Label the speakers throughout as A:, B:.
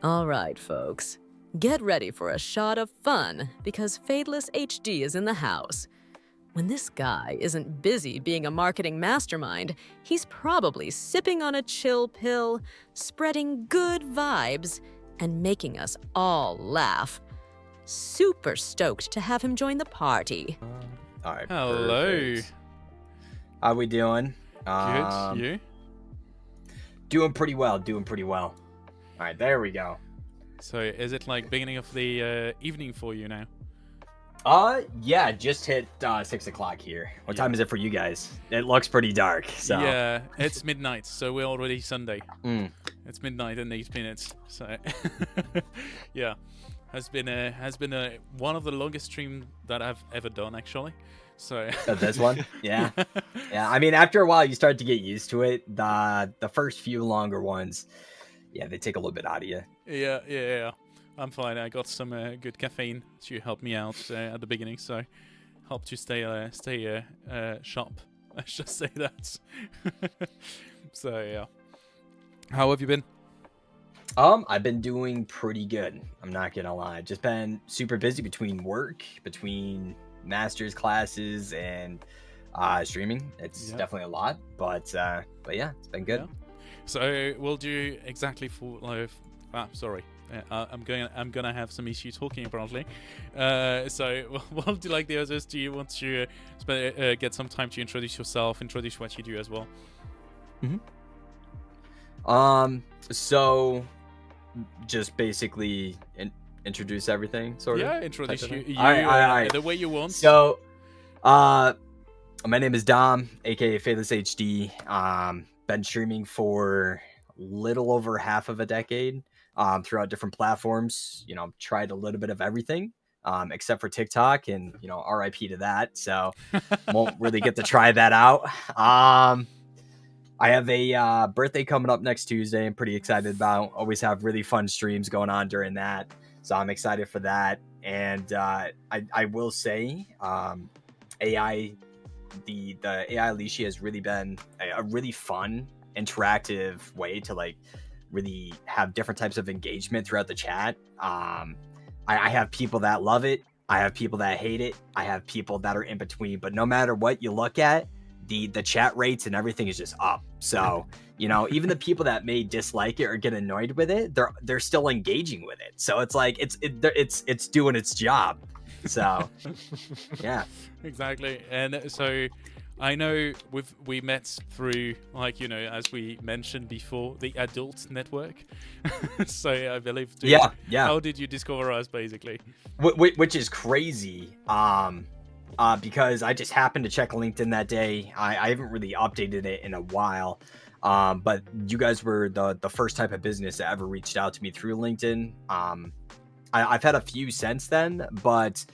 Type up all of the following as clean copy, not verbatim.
A: All right, folks. Get ready for a shot of fun because Fadeless HD is in the house. When this guy isn't busy being a marketing mastermind, he's probably sipping on a chill pill, spreading good vibes, and making us all laugh. Super stoked to have him join the party.
B: All right.
C: Hello.
B: Perfect. How we doing?
C: Good. You?
B: Doing pretty well. All right, there we go.
C: So is it like beginning of the evening for you now?
B: Yeah, just hit 6 o'clock here. What time is it for you guys? It looks pretty dark. So
C: Yeah, it's midnight, so we're already Sunday.
B: Mm.
C: It's midnight and 8 minutes. So yeah, has been one of the longest streams that I've ever done actually. So
B: this one, yeah. I mean, after a while, you start to get used to it. The first few longer ones, yeah, they take a little bit out of you.
C: Yeah. I'm fine. I got some good caffeine to help me out at the beginning, so help to stay sharp. Let's just say that. So yeah, how have you been?
B: I've been doing pretty good. I'm not gonna lie. Just been super busy between work, between master's classes, and streaming. It's definitely a lot, but yeah, it's been good.
C: Yeah. So we'll do exactly for sorry. I'm gonna have some issue talking apparently. So we'll do like the others. Do you want to get some time to introduce yourself, introduce what you do as well?
B: So just basically introduce everything, sort of.
C: Yeah, introduce you
B: All right.
C: the way you want.
B: So, my name is Dom, aka Fadeless HD. Been streaming for little over half of a decade. Throughout different platforms, tried a little bit of everything, except for TikTok, and RIP to that. So won't really get to try that out. I have a birthday coming up next Tuesday. I'm pretty excited about. Always have really fun streams going on during that, so I'm excited for that. And I will say, AI, the AI Alicia has really been a really fun, interactive way to really have different types of engagement throughout the chat. I have people that love it. I have people that hate it. I have people that are in between. But no matter what you look at, the chat rates and everything is just up. So even the people that may dislike it or get annoyed with it, they're still engaging with it. So it's like it's doing its job. So yeah,
C: exactly. And so I know we met through, as we mentioned before, the adult network. So I believe.
B: Yeah.
C: How did you discover us, basically?
B: Which is crazy. Because I just happened to check LinkedIn that day. I haven't really updated it in a while. But you guys were the first type of business that ever reached out to me through LinkedIn. I've had a few since then, but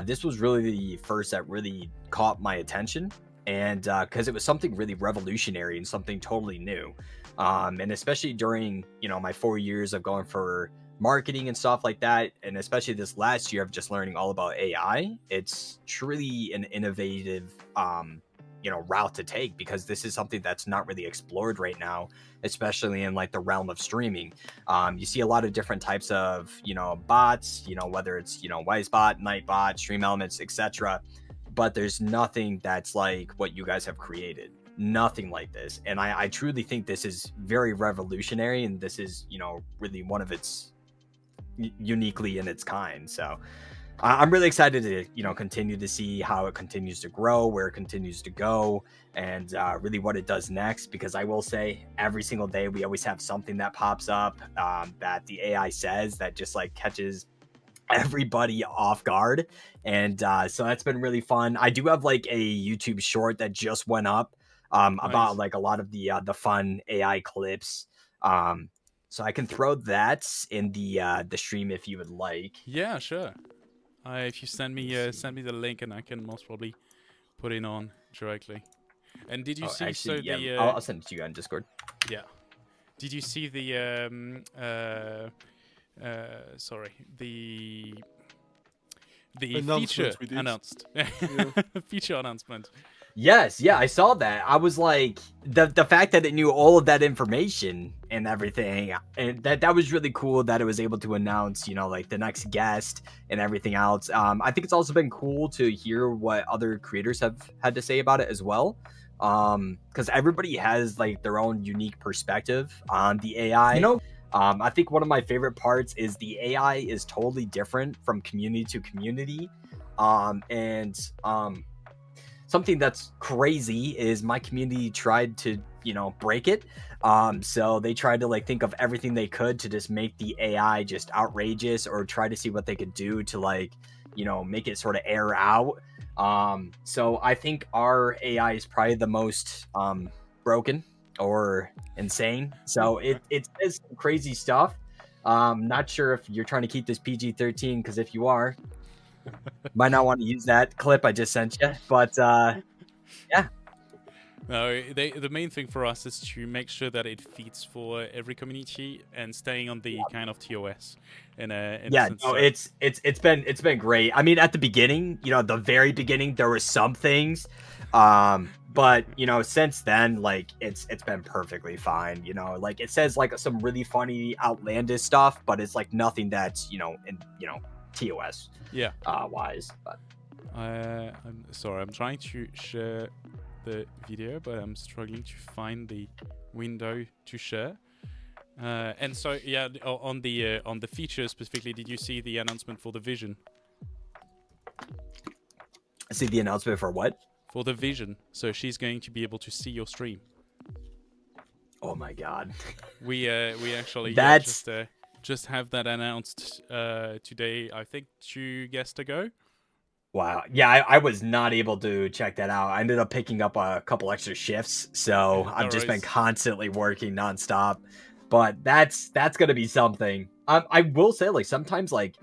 B: this was really the first that really caught my attention. And because it was something really revolutionary and something totally new. And especially during, my 4 years of going for marketing and stuff like that, and especially this last year of just learning all about AI, it's truly an innovative, route to take, because this is something that's not really explored right now, especially in the realm of streaming. You see a lot of different types of, bots, whether it's, Wisebot, Nightbot, Stream Elements, etc. But there's nothing that's like what you guys have created. Nothing like this. And I truly think this is very revolutionary, and this is, really one of its uniquely in its kind. So I'm really excited to, continue to see how it continues to grow, where it continues to go, and really what it does next. Because I will say, every single day we always have something that pops up that the AI says that just catches everybody off guard. And so that's been really fun. I do have a YouTube short that just went up about a lot of the fun AI clips. So I can throw that in the stream if you would like.
C: Yeah, sure. If you send me the link, and I can most probably put it on directly. And did you see?
B: Actually,
C: so
B: I'll send it to you on Discord.
C: Yeah. Did you see the feature announced? Feature announcement.
B: Yes, yeah, I saw that. I was like, the fact that it knew all of that information and everything. And that was really cool that it was able to announce, you know, like the next guest and everything else. I think it's also been cool to hear what other creators have had to say about it as well. Because everybody has like their own unique perspective on the AI. You know, I think one of my favorite parts is the AI is totally different from community to community. Something that's crazy is my community tried to, you know, break it. So they tried to like think of everything they could to just make the AI just outrageous, or try to see what they could do to like, you know, make it sort of air out. So I think our AI is probably the most broken or insane. So it says some crazy stuff. Not sure if you're trying to keep this PG-13, because if you are, might not want to use that clip I just sent you, but yeah.
C: No, the main thing for us is to make sure that it fits for every community and staying on the kind of TOS.
B: It's been great. I mean, at the beginning, you know, the very beginning, there were some things, but you know, since then, like it's been perfectly fine. You know, like it says like some really funny, outlandish stuff, but it's like nothing that's, you know, in, you know, TOS wise. But
C: I'm sorry, I'm trying to share the video, but I'm struggling to find the window to share. And so yeah, on the feature specifically, did you see the announcement for the Vision?
B: See the announcement for what?
C: For the Vision. So she's going to be able to see your stream.
B: Oh my god.
C: We actually just have that announced today, I think 2 guests ago.
B: Wow. Yeah, I was not able to check that out. I ended up picking up a couple extra shifts, so I've just been constantly working nonstop. But that's gonna be something. I will say, like, sometimes, like,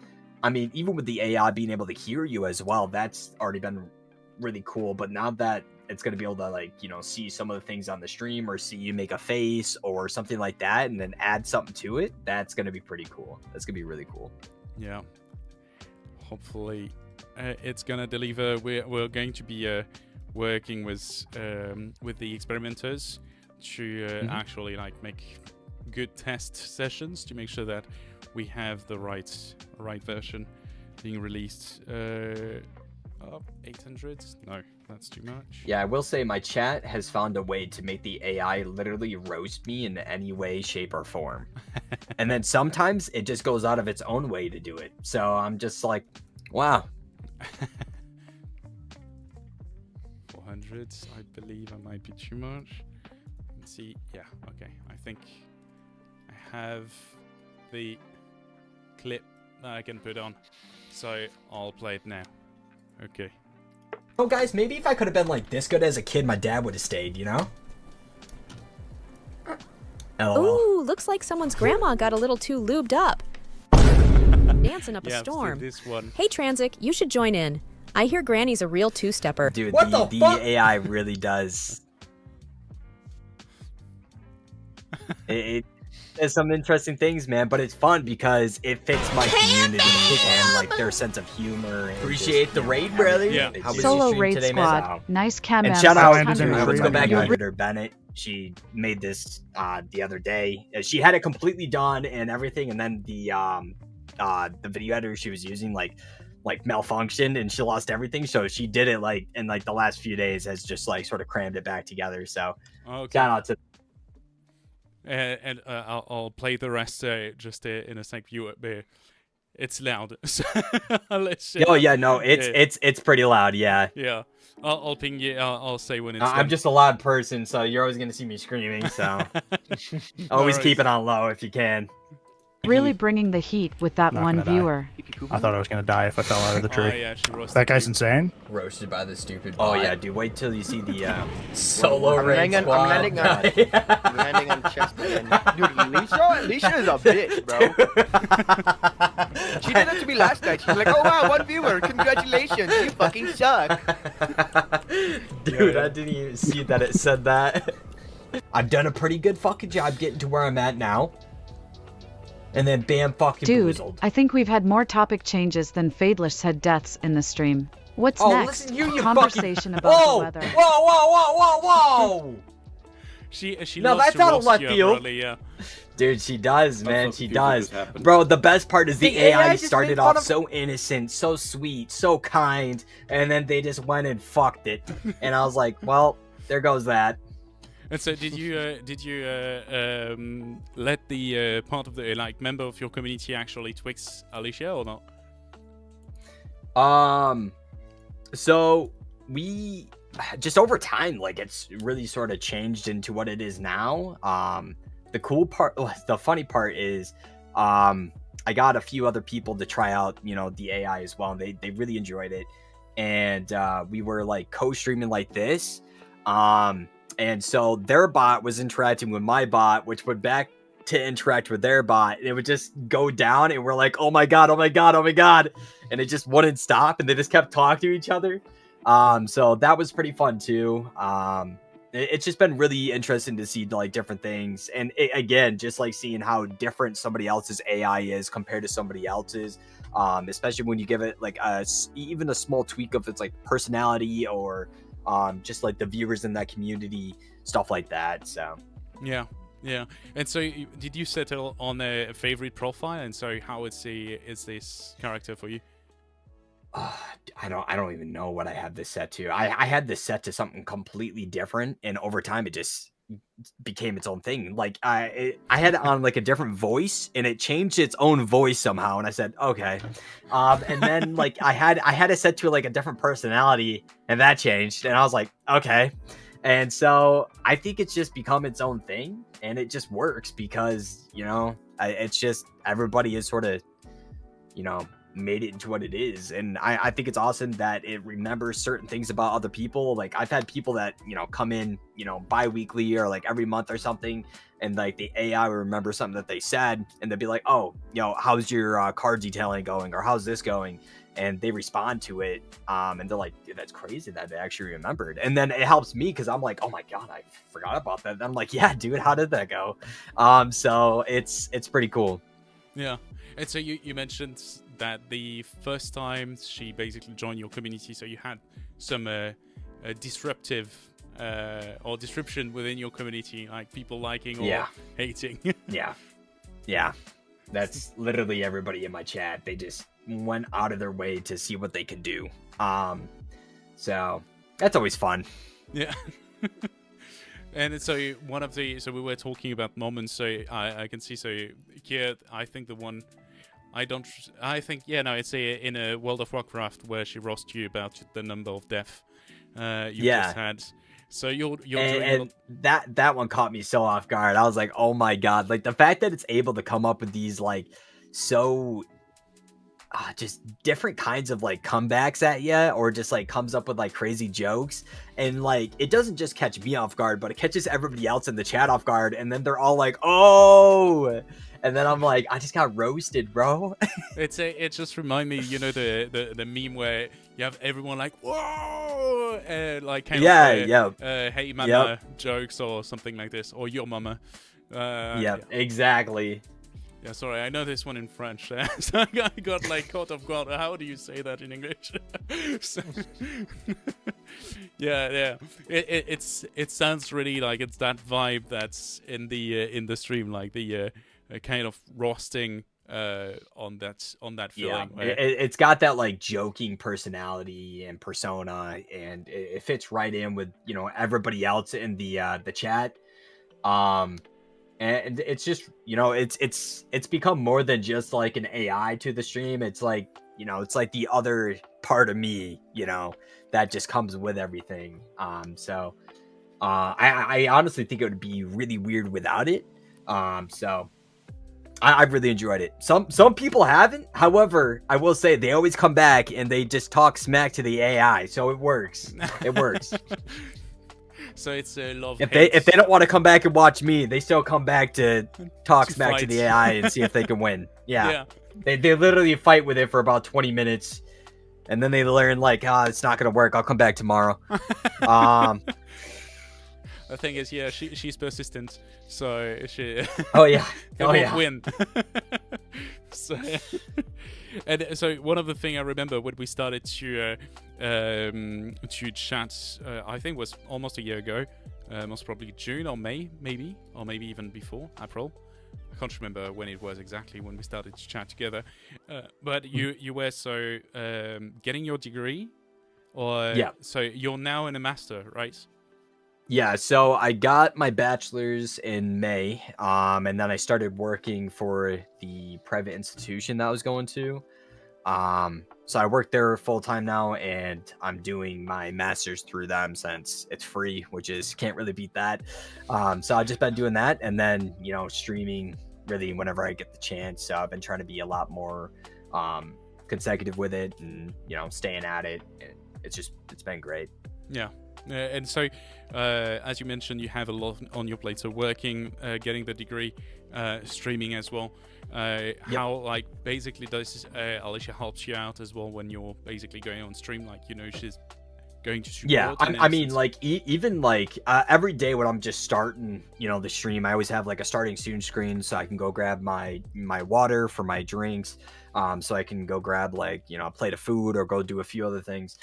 B: I mean, even with the AI being able to hear you as well, that's already been really cool. But now that it's gonna be able to, like, you know, see some of the things on the stream, or see you make a face or something like that, and then add something to it, that's gonna be pretty cool. That's gonna be really cool.
C: Yeah. Hopefully it's gonna deliver. We're going to be working with the experimenters to actually like make good test sessions to make sure that we have the right version being released. 800? No, that's too much.
B: Yeah, I will say my chat has found a way to make the AI literally roast me in any way, shape, or form. And then sometimes it just goes out of its own way to do it. So I'm just like, wow.
C: 400, I believe I might be too much. Let's see. Yeah, okay. I think I have the clip that I can put on. So I'll play it now. Okay.
B: Oh, guys, maybe if I could have been like this good as a kid, my dad would have stayed, you know? LOL.
A: Ooh, looks like someone's grandma got a little too lubed up. Dancing up a storm.
C: This one.
A: Hey, Transic, you should join in. I hear Granny's a real two-stepper.
B: Dude, the AI really does. It does some interesting things, man, but it's fun because it fits my community and like their sense of humor. Appreciate the raid, brother.
C: Yeah.
B: How was
D: Solo
B: your stream
D: raid
B: today,
D: squad.
B: man?
D: Nice cam.
B: And shout out,
E: Let's
B: go back to Editor Bennett. She made this the other day. She had it completely done and everything, and then the video editor she was using like malfunctioned and she lost everything. So she did it like in like the last few days, has just like sort of crammed it back together. So shout out to.
C: And I'll play the rest just in a sec. It's loud. So I'll let you.
B: Oh yeah, no, it's pretty loud. Yeah.
C: Yeah. I'll ping you. I'll say when it's.
B: I'm just a loud person, so you're always gonna see me screaming. So always keep it on low if you can.
D: Really bringing the heat with that one viewer.
E: I thought I was gonna die if I fell out of the tree.
C: Oh, yeah,
E: that guy's insane.
B: Roasted by the stupid bot. Oh yeah, dude. Wait till you see the solo
F: I'm
B: raid
F: landing
B: squad.
F: I'm landing on chest again. Dude, Alicia is a bitch, bro. She did that to me last night. She's like, oh wow, one viewer. Congratulations. You fucking suck.
B: Dude, I didn't even see that it said that. I've done a pretty good fucking job getting to where I'm at now. And then bam, fucking
D: Dude,
B: boozled.
D: I think we've had more topic changes than Fadeless had deaths in the stream. What's next?
B: Listen, you
D: Conversation about the weather.
B: Whoa!
C: She
B: No,
C: loves
B: that's
C: to
B: not a
C: roast
B: left
C: you,
B: field.
C: apparently, yeah.
B: Dude, she does,
G: That's
B: man.
G: what
B: She
G: usually
B: does.
G: just happens.
B: Bro, the best part is the AI
F: just
B: started
F: made fun
B: off
F: of-
B: so innocent, so sweet, so kind, and then they just went and fucked it. And I was like, well, there goes that.
C: And so, did you let the part of the member of your community actually twix Alicia or not?
B: So we just over time, like it's really sort of changed into what it is now. The funny part is, I got a few other people to try out, the AI as well, and they really enjoyed it. And we were like co-streaming like this. And so their bot was interacting with my bot, which would back to interact with their bot. And it would just go down, and we're like, oh my god, oh my god, oh my god. And it just wouldn't stop, and they just kept talking to each other. So that was pretty fun too. It's just been really interesting to see like different things, and again, just like seeing how different somebody else's AI is compared to somebody else's, especially when you give it like even a small tweak of its like personality or just like the viewers in that community, stuff like that. So
C: Yeah. And so, did you settle on a favorite profile? And so, how is this character for you?
B: I don't even know what I have this set to. I had this set to something completely different, and over time it just became its own thing. Like I had it on like a different voice, and it changed its own voice somehow, and I said okay. And then like I had it set to like a different personality, and that changed, and I was like okay. And so I think it's just become its own thing, and it just works because it's just everybody is sort of made it into what it is. And I think it's awesome that it remembers certain things about other people. Like I've had people that come in bi-weekly or like every month or something, and like the AI will remember something that they said, and they'll be like, oh, how's your card detailing going, or how's this going, and they respond to it, and they're like, dude, that's crazy that they actually remembered. And then it helps me because I'm like, oh my god, I forgot about that. And I'm like, yeah dude, how did that go? So it's pretty cool.
C: Yeah. And so you mentioned that the first time she basically joined your community, so you had some disruptive or disruption within your community, like people liking or hating.
B: yeah That's literally everybody in my chat. They just went out of their way to see what they could do. So that's always fun.
C: Yeah. And so we were talking about moments, so I can see, so here I think the one it's in a World of Warcraft where she roasts you about the number of deaths you just had. So you're doing
B: that one caught me so off guard. I was like, oh my god, like the fact that it's able to come up with these like so just different kinds of like comebacks at you, or just like comes up with like crazy jokes, and like it doesn't just catch me off guard, but it catches everybody else in the chat off guard, and then they're all like, oh, and then I'm like, I just got roasted, bro.
C: It just remind me, the meme where you have everyone like, whoa, like kind of hey mama jokes or something like this, or your mama.
B: Exactly.
C: Yeah, sorry, I know this one in French, so I got like caught off guard. How do you say that in English? So, yeah. It sounds really like it's that vibe that's in the stream, like the kind of roasting on that feeling.
B: Yeah, it's got that like joking personality and persona, and it fits right in with everybody else in the chat. And it's just, it's become more than just like an AI to the stream. It's like, it's like the other part of me, that just comes with everything. So I honestly think it would be really weird without it. So I've really enjoyed it. Some people haven't. However, I will say they always come back and they just talk smack to the AI. So it works. It works.
C: So it's a love.
B: If they don't want to come back and watch me, they still come back to talk smack to the AI and see if they can win. Yeah. They literally fight with it for about 20 minutes, and then they learn like, it's not gonna work. I'll come back tomorrow.
C: The thing is, she's persistent, so she.
B: Oh yeah.
C: Won't win. And so one of the things I remember when we started to chat, I think was almost a year ago, most probably June or May, maybe, or maybe even before April. I can't remember when it was exactly when we started to chat together. But you were getting your degree, or
B: Yeah.
C: so you're now in a master, right?
B: Yeah, so I got my bachelor's in May, and then I started working for the private institution that I was going to. So I work there full time now, and I'm doing my master's through them since it's free, which is can't really beat that. So I've just been doing that, and then streaming really whenever I get the chance. So I've been trying to be a lot more consecutive with it, and staying at it. It's been great.
C: Yeah. And so, as you mentioned, you have a lot on your plate. So working, getting the degree, streaming as well. How basically does Alicia helps you out as well when you're basically going on stream? She's going to support.
B: Yeah, I mean, even every day when I'm just starting, the stream, I always have a starting student screen so I can go grab my water for my drinks, so I can go grab a plate of food or go do a few other things.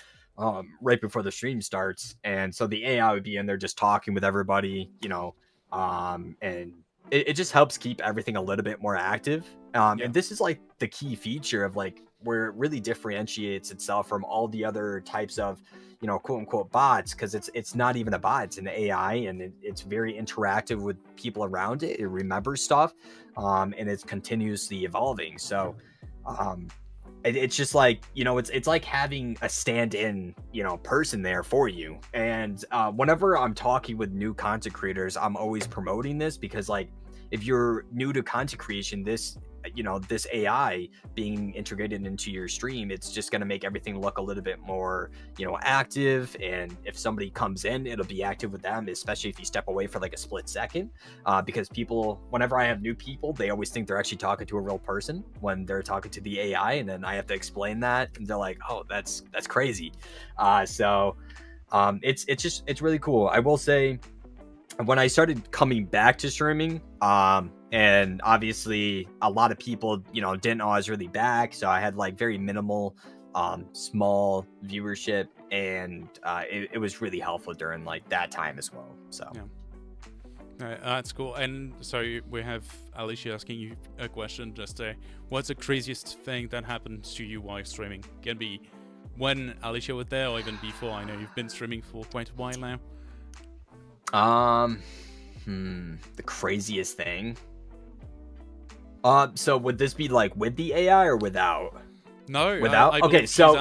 B: Right before the stream starts, and so the AI would be in there just talking with everybody, and it just helps keep everything a little bit more active. And this is the key feature of where it really differentiates itself from all the other types of, quote unquote bots, because it's not even a bot, it's an AI, and it's very interactive with people around it. It remembers stuff, and it's continuously evolving. So, it's just it's like having a stand-in person there for you. And whenever I'm talking with new content creators, I'm always promoting this, because if you're new to content creation, this AI being integrated into your stream, it's just going to make everything look a little bit more active. And if somebody comes in, it'll be active with them, especially if you step away for a split second, because people, whenever I have new people, they always think they're actually talking to a real person when they're talking to the AI, and then I have to explain that, and they're like, oh, that's crazy. So it's really cool. I will say, when I started coming back to streaming, and obviously a lot of people, didn't know I was really back, so I had very minimal, small viewership, and it was really helpful during that time as well. So
C: that's cool. And so we have Alicia asking you a question. Just what's the craziest thing that happened to you while streaming? Can be when Alicia was there, or even before. I know you've been streaming for quite a while now.
B: The craziest thing. So would this be with the AI or without?
C: No,
B: without.
C: I
B: Okay, so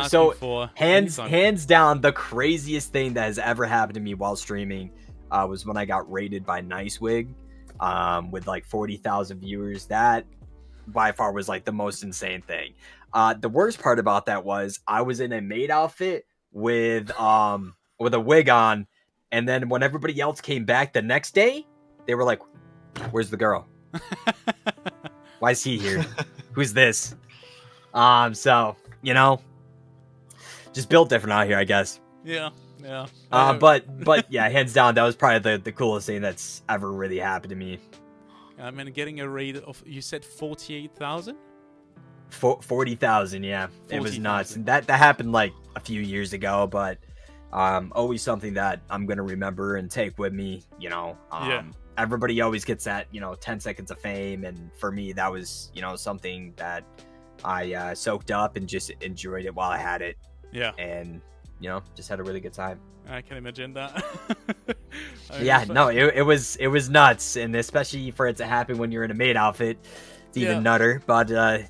B: hands
C: anytime.
B: down, the craziest thing that has ever happened to me while streaming was when I got raided by Nicewig, with 40,000 viewers. That by far was the most insane thing. The worst part about that was I was in a maid outfit with a wig on. And then when everybody else came back the next day, they were like, where's the girl? Why is he here? Who's this? So, just built different out here, I guess.
C: Yeah.
B: But yeah, hands down, that was probably the coolest thing that's ever really happened to me.
C: I mean, getting a raid of, you said 48,000?
B: 40,000, yeah. 40, it was nuts. And that happened a few years ago, but always something that I'm gonna remember and take with me. Everybody always gets that 10 seconds of fame, and for me that was something that I soaked up and just enjoyed it while I had it. And just had a really good time.
C: I can imagine that.
B: It was nuts, and especially for it to happen when you're in a maid outfit, it's even nutter. But
C: I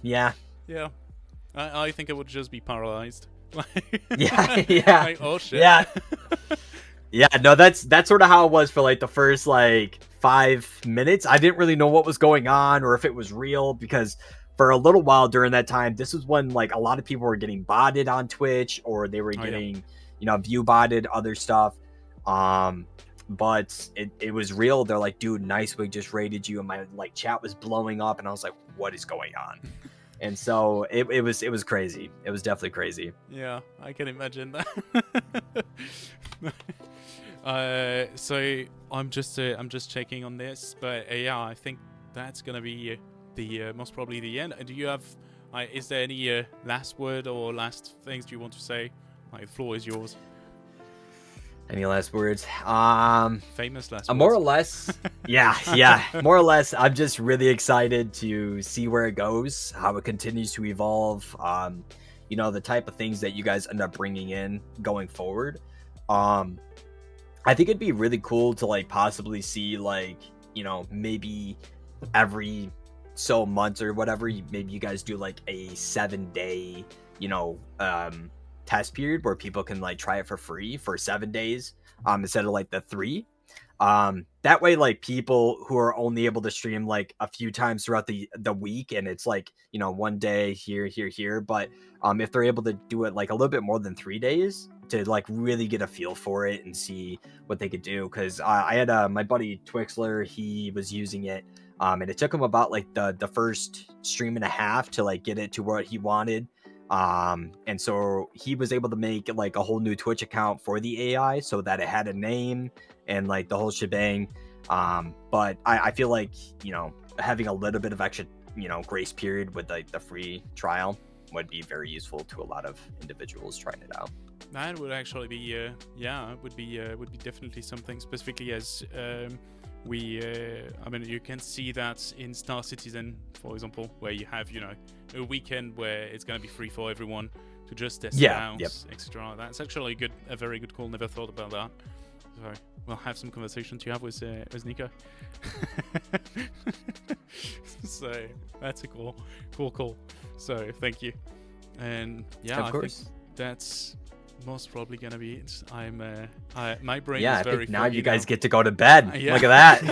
C: think I would just be paralyzed.
B: Oh shit. No, that's sort of how it was for the first 5 minutes. I didn't really know what was going on or if it was real, because for a little while during that time, this was when a lot of people were getting botted on Twitch, or they were getting view botted, other stuff. But it was real. They're like, dude, Nicewig just raided you, and my chat was blowing up, and I was like, what is going on? And so it was crazy. It was definitely crazy.
C: Yeah, I can imagine that. So I'm just checking on this, but I think that's gonna be the most probably the end. Do you have? Is there any last word or last things you want to say? The floor is yours.
B: Any last words?
C: Famous last
B: More or
C: words.
B: less, yeah, more or less. I'm just really excited to see where it goes, how it continues to evolve. The type of things that you guys end up bringing in going forward. I think it'd be really cool to like possibly see like maybe every so months or whatever. Maybe you guys do like a 7-day test period where people can like try it for free for 7 days instead of like the 3. That way like people who are only able to stream like a few times throughout the week, and it's like one day here, but if they're able to do it like a little bit more than 3 days to like really get a feel for it and see what they could do, because I had my buddy Twixler, he was using it, and it took him about like the first stream and a half to like get it to what he wanted. And so he was able to make like a whole new Twitch account for the AI so that it had a name and like the whole shebang. But I feel like having a little bit of extra grace period with like the free trial would be very useful to a lot of individuals trying it out.
C: That would actually be would be definitely something, specifically as I mean, you can see that in Star Citizen, for example, where you have a weekend where it's going to be free for everyone to just test it out, etc. That's actually a very good call. Never thought about that. So we'll have some conversation to have with Nico. So that's a cool call. So thank you. And yeah,
B: of course.
C: I think that's most probably gonna be it. My brain
B: Yeah,
C: is
B: I
C: very
B: think now
C: foggy
B: you guys get to go to bed. Look at that.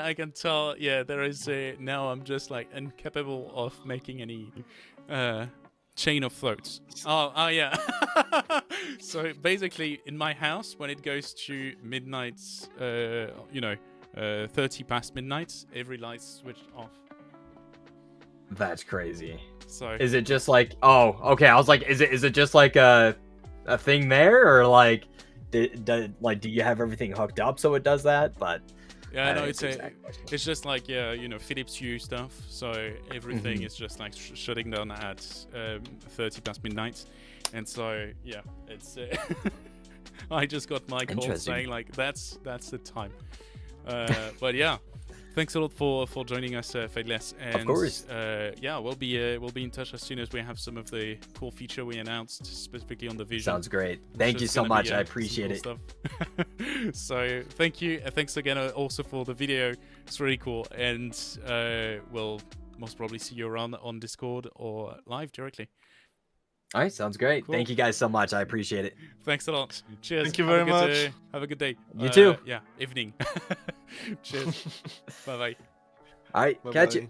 C: I can tell. Yeah, there is now. I'm just like incapable of making any chain of thoughts. Oh yeah. So basically, in my house, when it goes to midnight, 30 past midnight, every light's switched off.
B: That's crazy.
C: So
B: is it just like, oh, okay, I was like, is it just like a thing there, or like do you have everything hooked up so it does that? But
C: yeah, no, it's just like Philips Hue stuff, so everything is just like shutting down at 30 past midnight. And so yeah, it's I just got my call saying like that's the time. But yeah, thanks a lot for joining us, Fadeless. And
B: of course.
C: Yeah, we'll be in touch as soon as we have some of the cool feature we announced, specifically on the vision.
B: Sounds great. Thank you so much. I appreciate it.
C: Stuff. So thank you. Thanks again also for the video. It's really cool, and we'll most probably see you around on Discord or live directly.
B: All right, sounds great.
C: Cool.
B: Thank you guys so much. I appreciate it.
C: Thanks a lot. Cheers.
G: Thank you very much.
C: Have a good day.
B: You too.
C: Yeah, evening. Cheers. Bye-bye.
B: All right, catch you.